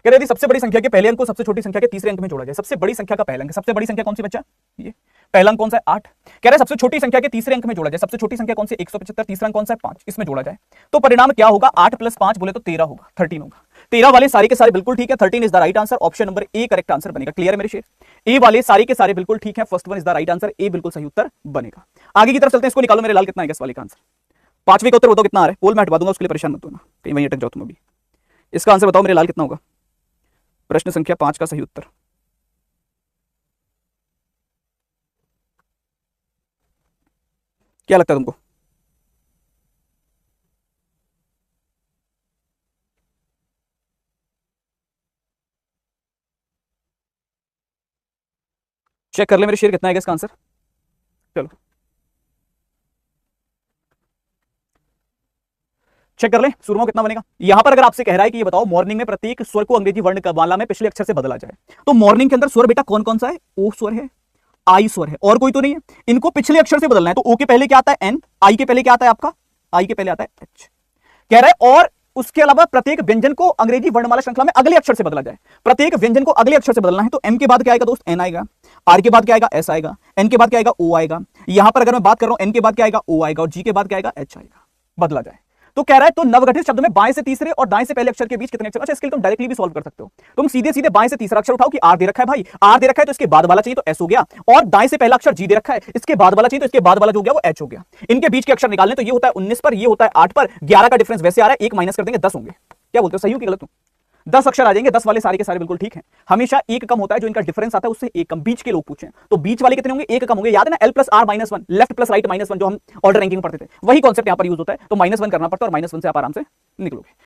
कह रहे यदि सबसे बड़ी संख्या के पहले अंक को सबसे छोटी संख्या के तीसरे अंक में जोड़ा जाए, सबसे बड़ी संख्या का पहला अंक, सबसे बड़ी संख्या कौन सी बच्चा, ये पहला अंक कौन सा है 8, कह रहे सबसे छोटी संख्या के तीसरे अंक में जोड़ा जाए, सबसे छोटी संख्या कौन सी 175, तीसरा अंक कौन सा है 5, इसमें जोड़ा जाए तो परिणाम क्या होगा, 8 + 5 बोले तो 13 होगा, 13 होगा। 13 वाले सारे के सारे बिल्कुल ठीक है, 13 is the right answer, option number A correct answer बनेगा। क्लियर है मेरे शेर, ए वाले सारे के सारे बिल्कुल ठीक है, first one is the right answer, A बिल्कुल सही उत्तर बनेगा। आगे की तरफ चलते हैं, इसको निकालो मेरे लाल कितना है इस वाले का आंसर, पांचवें का उत्तर बताओ कितना आ रहा है, पोल मैं हटवा दूंगा उसके लिए परेशान मत होना, कहीं वहीं अटक जाओ तुम अभी। इसका आंसर बताओ मेरे लाल कितना होगा, प्रश्न संख्या 5 का सही उत्तर। क्या लगता है तुमको? चेक कर ले मेरे शेर कितना है इसका आंसर, चलो चेक कर ले सुरमा कितना बनेगा। यहां पर अगर आपसे कह रहा है कि ये बताओ मॉर्निंग में प्रत्येक स्वर को अंग्रेजी वर्णमाला में पिछले अक्षर से बदला जाए, तो मॉर्निंग के अंदर स्वर बेटा कौन कौन सा है, ओ स्वर है, आई स्वर है, और कोई तो नहीं है, इनको पिछले अक्षर से बदलना है। तो ओ के पहले क्या आता है एन, आई के पहले क्या आता है आपका, आई के पहले आता है एच, कह रहा है और उसके अलावा प्रत्येक व्यंजन को अंग्रेजी वर्णमाला श्रृंखला में अगले अक्षर से बदला जाए, प्रत्येक व्यंजन को अगले अक्षर से बदलना है। तो एम के बाद क्या आएगा दोस्त, एन आएगा, आर के बाद क्या आएगा, एस आएगा, एन के बाद क्या आएगा, ओ आएगा। यहां पर अगर मैं बात कर रहा हूं एन के बाद क्या आएगा, ओ आएगा, और जी के बाद क्या आएगा, एच आएगा, बदला जाए। तो कह रहा है तो नवगठित शब्द में बाएं से तीसरे और दाएं से पहले अक्षर के बीच कितने अक्षर, अच्छा इसके लिए तुम डायरेक्टली भी सॉल्व कर सकते हो, तुम सीधे सीधे बाएं से तीसरा अक्षर उठाओ कि आर दे रखा है भाई, आर दे रखा है तो इसके बाद वाला चाहिए तो एस हो गया, और दाएं से पहला अक्षर जी दे रखा है, इसके बाद वाला चाहिए तो इसके बाद वाला जो हो गया वो एच हो गया। इनके बीच के अक्षर निकालने तो ये होता है 19 पर, ये होता है 8 पर, 11 का डिफरेंस वैसे आ रहा है, एक माइनस कर देंगे 10 होंगे। क्या बोलते हो, सही हो कि गलत हो? 10 अक्षर आ जाएंगे, 10 वाले सारे के सारे बिल्कुल ठीक हैं। हमेशा एक कम होता है, जो इनका डिफरेंस आता है उससे एक कम, बीच के लोग पूछे तो बीच वाले कितने होंगे, एक कम होंगे। याद है ना L + R - 1, left plus right -1, जो हम ऑर्डर रैंकिंग में पढ़ते थे, वही कॉन्सेप्ट यहां पर यूज होता है। तो -1 करना पड़ता है और -1 से आप आराम से निकलोगे।